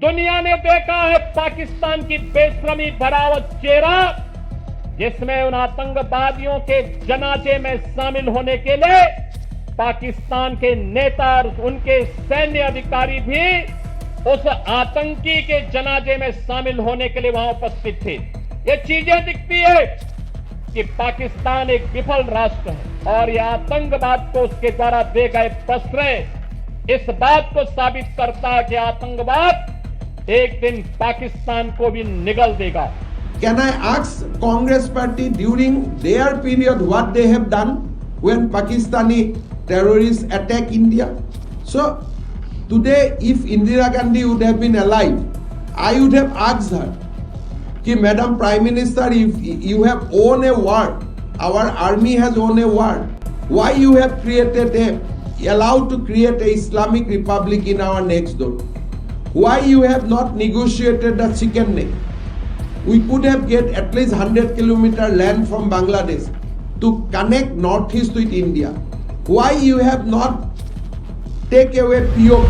दुनिया ने देखा है पाकिस्तान की बेशरमी भरा चेहरा, जिसमें उन आतंकवादियों के जनाजे में शामिल होने के लिए पाकिस्तान के नेता और उनके सैन्य अधिकारी भी उस आतंकी के जनाजे में शामिल होने के लिए वहां उपस्थित थे। ये चीजें दिखती है कि पाकिस्तान एक विफल राष्ट्र है और यह आतंकवाद को उसके द्वारा दिए गए प्रश्रय इस बात को साबित करता है कि आतंकवाद एक दिन पाकिस्तान को भी निगल देगा। Can I ask Congress party during their period what they have done when Pakistani terrorists attack India? So today if Indira Gandhi would have been alive, I would have asked her, कि Madam Prime Minister, if you have won a war, our army has won a war, why you have allowed to create a Islamic Republic in our next door? Why you have not negotiated the chicken neck? We could have get at least 100 kilometer land from Bangladesh to connect northeast with India. Why you have not take away POK?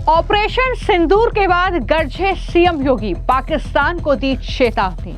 Operation Sindoor के बाद गरजे CM योगी, पाकिस्तान को दी चेतावनी।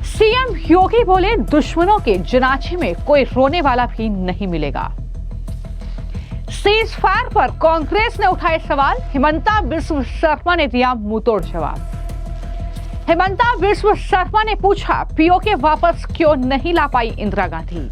CM योगी बोले, दुश्मनों के जनाजे में कोई रोने वाला भी नहीं मिलेगा। सीज फायर पर कांग्रेस ने उठाए सवाल, हिमंता बिस्व शर्मा ने दिया मुंहतोड़ जवाब। हिमंता बिस्व शर्मा ने पूछा, पीओके वापस क्यों नहीं ला पाई इंदिरा गांधी।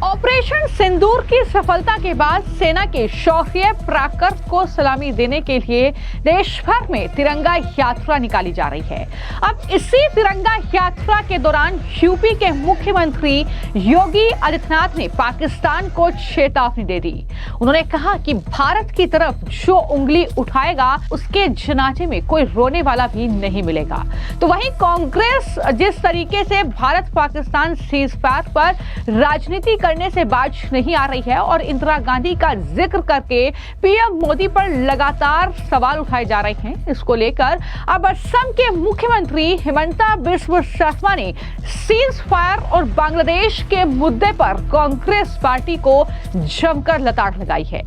ऑपरेशन सिंदूर की सफलता के बाद सेना के शौर्य पराक्रम को सलामी देने के लिए देश भर में तिरंगा यात्रा निकाली जा रही है। अब इसी तिरंगा यात्रा के दौरान यूपी के मुख्यमंत्री योगी आदित्यनाथ ने पाकिस्तान को चेतावनी दे दी। उन्होंने कहा कि भारत की तरफ जो उंगली उठाएगा उसके जनाजे में कोई रोने वाला भी नहीं मिलेगा। तो वहीं कांग्रेस जिस तरीके से भारत पाकिस्तान सीज फायर पर राजनीति करने से बाज नहीं आ रही है और इंदिरा गांधी का जिक्र करके पीएम मोदी पर लगातार सवाल उठाए जा रहे हैं, इसको लेकर अब असम के मुख्यमंत्री हिमंता बिस्व शर्मा ने सीज फायर और बांग्लादेश के मुद्दे पर कांग्रेस पार्टी को जमकर लताड़ लगाई है।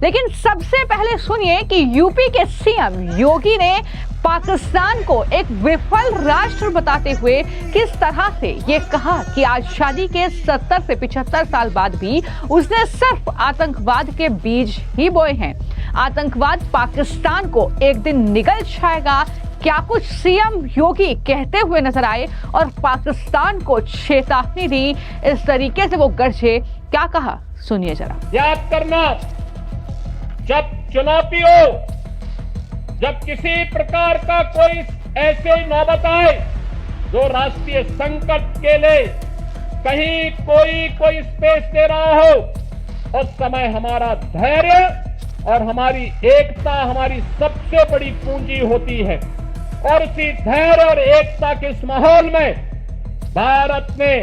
लेकिन सबसे पहले सुनिए कि यूपी के सीएम योगी ने पाकिस्तान को एक विफल राष्ट्र बताते हुए किस तरह से ये कहा कि आजादी के 70 से 75 साल बाद भी उसने सिर्फ आतंकवाद के बीज ही बोए हैं। आतंकवाद पाकिस्तान को एक दिन निगल जाएगा। क्या कुछ सीएम योगी कहते हुए नजर आए और पाकिस्तान को चेतावनी दी, इस तरीके से वो गरजे, क्या कहा सुनिए जरा। याद करना, जब चुनौती हो, जब किसी प्रकार का कोई ऐसे नौबत आए जो राष्ट्रीय संकट के लिए कहीं कोई स्पेस दे रहा हो, उस समय हमारा धैर्य और हमारी एकता हमारी सबसे बड़ी पूंजी होती है। और उसी धैर्य और एकता के इस माहौल में भारत ने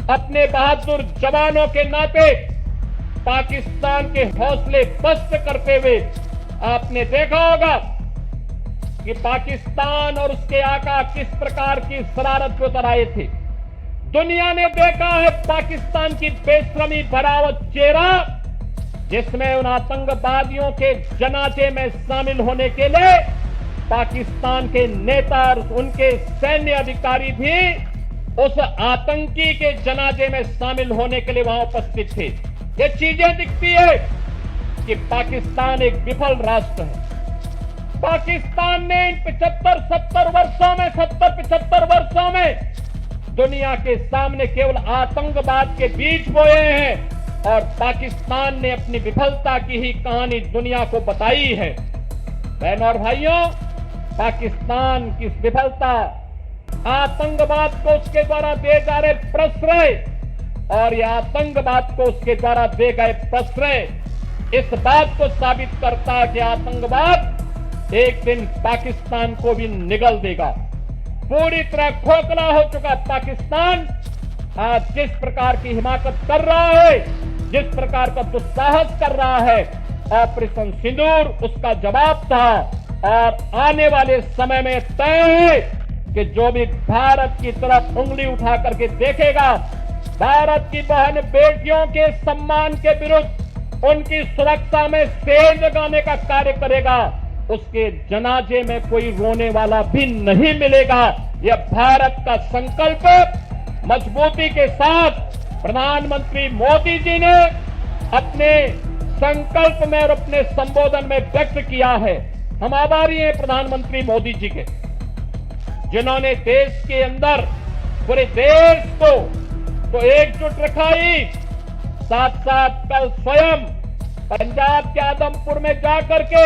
अपने बहादुर जवानों के नाते पाकिस्तान के हौसले पस्त करते हुए, आपने देखा होगा कि पाकिस्तान और उसके आका किस प्रकार की शरारत पे उतर आए थे। दुनिया ने देखा है पाकिस्तान की बेशरमी भरा चेहरा, जिसमें उन आतंकवादियों के जनाजे में शामिल होने के लिए पाकिस्तान के नेता और उनके सैन्य अधिकारी भी उस आतंकी के जनाजे में शामिल होने के लिए वहां उपस्थित थे। ये चीजें दिखती है कि पाकिस्तान एक विफल राष्ट्र है। पाकिस्तान ने इन 75 वर्षों में दुनिया के सामने केवल आतंकवाद के बीज बोए हैं और पाकिस्तान ने अपनी विफलता की ही कहानी दुनिया को बताई है। बहनों और भाइयों, पाकिस्तान की विफलता, आतंकवाद को उसके द्वारा दिए जा रहे प्रश्रय और यह आतंकवाद को उसके द्वारा दिए गए प्रश्रय इस बात को साबित करता है कि आतंकवाद एक दिन पाकिस्तान को भी निगल देगा। पूरी तरह खोखला हो चुका पाकिस्तान आज जिस प्रकार की हिमाकत कर रहा है, जिस प्रकार का दुस्साहस कर रहा है, ऑपरेशन सिंदूर उसका जवाब था। और आने वाले समय में तय है कि जो भी भारत की तरफ उंगली उठा करके देखेगा, भारत की बहन बेटियों के सम्मान के विरुद्ध, उनकी सुरक्षा में सेंध लगाने का कार्य करेगा, उसके जनाजे में कोई रोने वाला भी नहीं मिलेगा। यह भारत का संकल्प मजबूती के साथ प्रधानमंत्री मोदी जी ने अपने संकल्प में और अपने संबोधन में व्यक्त किया है। हम आभारी हैं प्रधानमंत्री मोदी जी के, जिन्होंने देश के अंदर पूरे देश को तो एकजुट रखा ही, साथ साथ कल स्वयं पंजाब के आदमपुर में जाकर के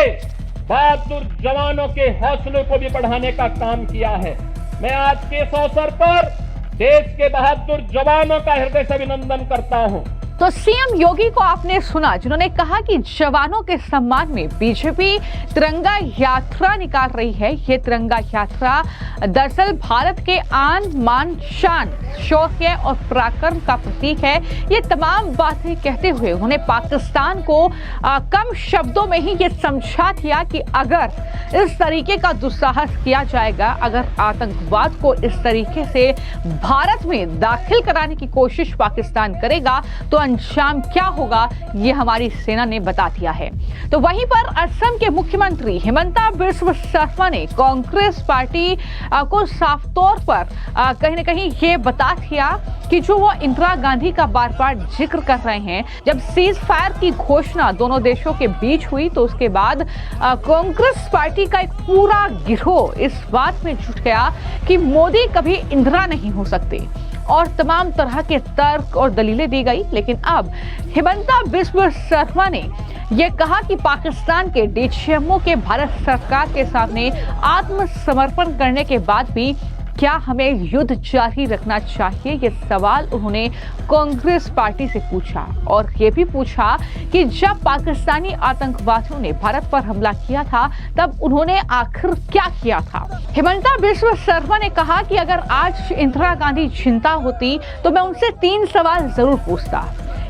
बहादुर जवानों के हौसले को भी बढ़ाने का काम किया है। मैं आज के इस अवसर पर देश के बहादुर जवानों का हृदय से अभिनंदन करता हूं। तो सीएम योगी को आपने सुना, जिन्होंने कहा कि जवानों के सम्मान में बीजेपी तिरंगा यात्रा निकाल रही है। ये तिरंगा यात्रा दरअसल भारत के आन बान शान, शौर्य और पराक्रम का प्रतीक है। ये तमाम बातें कहते हुए उन्होंने पाकिस्तान को कम शब्दों में ही ये समझा दिया कि अगर इस तरीके का दुस्साहस किया जाएगा, अगर आतंकवाद को इस तरीके से भारत में दाखिल कराने की कोशिश पाकिस्तान करेगा तो अंजाम क्या होगा, ये हमारी सेना ने बता दिया है। तो वहीं पर असम के मुख्यमंत्री हिमंता बिस्वा शर्मा ने कांग्रेस पार्टी को साफ तौर पर कहीं न कहीं ये बता दिया कि जो वो इंदिरा गांधी का बार बार जिक्र कर रहे हैं, जब सीज फायर की घोषणा दोनों देशों के बीच हुई तो उसके बाद कांग्रेस पार्टी का एक पूरा गिरोह इस बात में जुट गया कि मोदी कभी इंदिरा नहीं हो सकते और तमाम तरह के तर्क और दलीलें दी गई। लेकिन अब हिमंता बिस्वा शर्मा ने यह कहा कि पाकिस्तान के डीजीएमओ के भारत सरकार के सामने आत्मसमर्पण करने के बाद भी क्या हमें युद्ध जारी रखना चाहिए, ये सवाल उन्होंने कांग्रेस पार्टी से पूछा। और ये भी पूछा कि जब पाकिस्तानी आतंकवादियों ने भारत पर हमला किया था तब उन्होंने आखिर क्या किया था। हिमंता बिस्वा शर्मा ने कहा कि अगर आज इंदिरा गांधी जिंदा होती तो मैं उनसे 3 सवाल जरूर पूछता।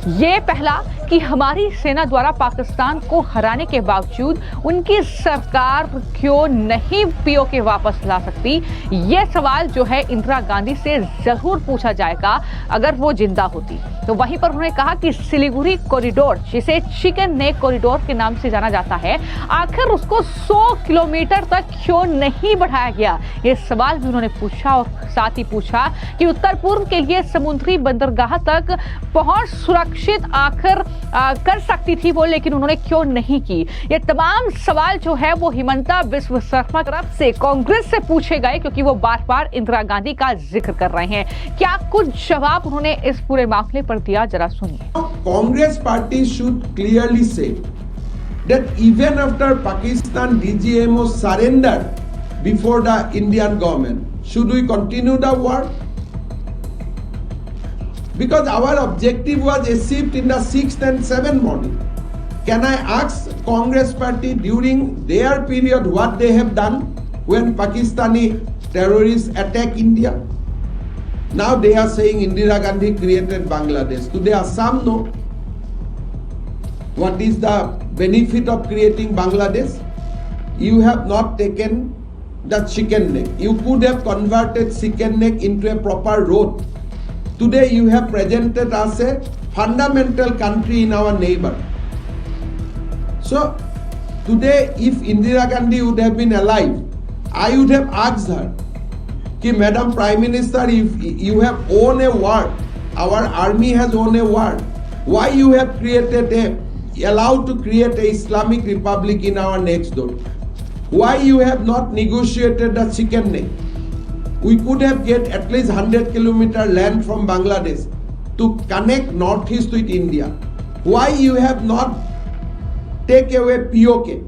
ये पहला कि हमारी सेना द्वारा पाकिस्तान को हराने के बावजूद उनकी सरकार क्यों नहीं पीओके वापस ला सकती। ये सवाल जो है इंदिरा गांधी से जरूर पूछा जाएगा अगर वो जिंदा होती। तो वहीं पर उन्होंने कहा कि सिलीगुड़ी कॉरिडोर, जिसे चिकन नेक कॉरिडोर के नाम से जाना जाता है, आखिर उसको 100 किलोमीटर तक क्यों नहीं बढ़ाया गया, ये सवाल भी उन्होंने पूछा। और साथ ही पूछा कि उत्तर पूर्व के लिए समुद्री बंदरगाह तक पहुंच सुरक्षित आखिर कर सकती थी वो, लेकिन उन्होंने क्यों नहीं की। ये तमाम सवाल जो है वो हिमंता बिस्वा शर्मा तरफ से कांग्रेस से पूछे गए, क्योंकि वो बार बार इंदिरा गांधी का जिक्र कर रहे हैं। क्या कुछ जवाब उन्होंने इस पूरे मामले पर दिया, जरा सुनिए। कांग्रेस पार्टी शुड क्लियरली से that even after Pakistan DGMO surrendered before the Indian government, should we continue the war? Because our objective was achieved in the 6th and 7th morning. Can I ask Congress party during their period what they have done when Pakistani terrorists attack India? Now they are saying Indira Gandhi created Bangladesh. Today Assam know what is the benefit of creating Bangladesh? You have not taken the chicken neck. You could have converted chicken neck into a proper road. Today you have presented us a fundamental country in our neighbor. So today if Indira Gandhi would have been alive, I would have asked her, कि Madam Prime Minister, if you have won a war, our army has won a war, why you have allowed to create a Islamic Republic in our next door? Why you have not negotiated the chicken neck? We could have get at least 100 kilometer land from Bangladesh to connect northeast with India. Why you have not take away POK?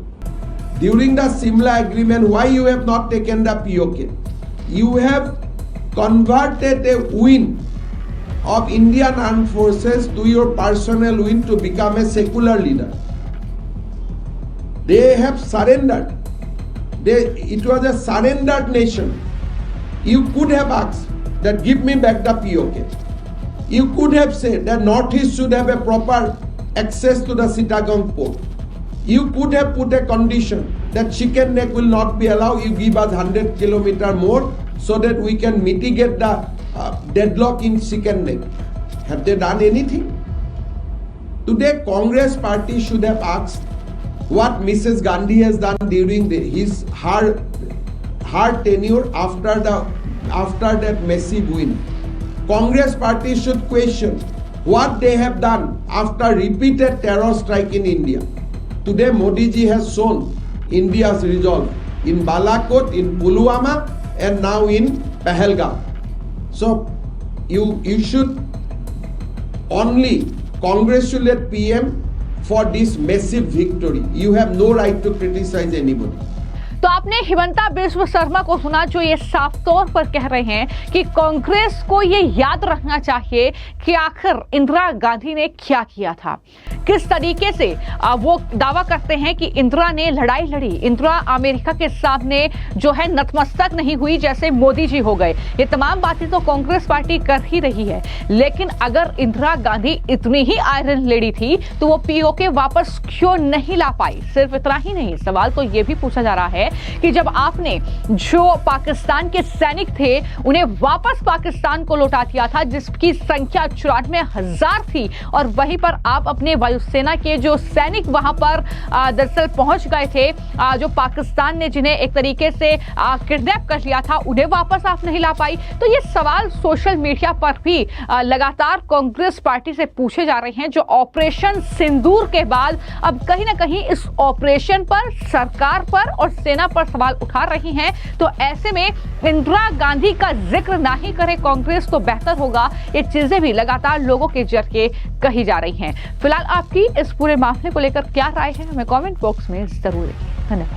During the Simla agreement, why you have not taken the POK? You have converted a wing of Indian armed forces to your personal wing to become a secular leader. They have surrendered. It was a surrendered nation. You could have asked that give me back the POK. You could have said that Northeast should have a proper access to the Chittagong port. You could have put a condition that chicken neck will not be allowed. You give us 100 kilometer more so that we can mitigate the deadlock in chicken neck. Have they done anything? Today, Congress party should have asked what Mrs. Gandhi has done during her tenure after that massive win. Congress party should question what they have done after repeated terror strike in India. Today, Modi ji has shown India's resolve in Balakot, in Pulwama, and now in Pahalgam. So you should only congratulate PM for this massive victory. You have no right to criticize anybody. तो आपने हिमंता बिस्व शर्मा को सुना, जो ये साफ तौर पर कह रहे हैं कि कांग्रेस को ये याद रखना चाहिए कि आखिर इंदिरा गांधी ने क्या किया था, किस तरीके से वो दावा करते हैं कि इंदिरा ने लड़ाई लड़ी, इंदिरा अमेरिका के सामने जो है नतमस्तक नहीं हुई जैसे मोदी जी हो गए। ये तमाम बातें तो कांग्रेस पार्टी कर ही रही है, लेकिन अगर इंदिरा गांधी इतनी ही आयरन लेडी थी तो वो पीओके वापस क्यों नहीं ला पाई। सिर्फ इतना ही नहीं, सवाल तो ये भी पूछा जा रहा है कि जब आपने जो पाकिस्तान के सैनिक थे उन्हें वापस पाकिस्तान को लौटा दिया था, जिसकी संख्या 94,000 थी, और वहीं पर आप अपने वायुसेना के जो सैनिक वहां पर दरअसल पहुंच गए थे, जो पाकिस्तान ने जिन्हें एक तरीके से किडनैप कर लिया था, उन्हें वापस आप नहीं ला पाई। तो ये सवाल सोशल मीडिया पर भी लगातार कांग्रेस पार्टी से पूछे जा रहे हैं, जो ऑपरेशन सिंदूर के बाद अब कहीं ना कहीं इस ऑपरेशन पर, सरकार पर और सेना पर सवाल उठा रही हैं। तो ऐसे में इंदिरा गांधी का जिक्र ना ही करे कांग्रेस तो बेहतर होगा। ये चीजें भी लगातार लोगों के जरिए कही जा रही हैं। फिलहाल आपकी इस पूरे मामले को लेकर क्या राय है, हमें कमेंट बॉक्स में जरूर लिखिए। धन्यवाद।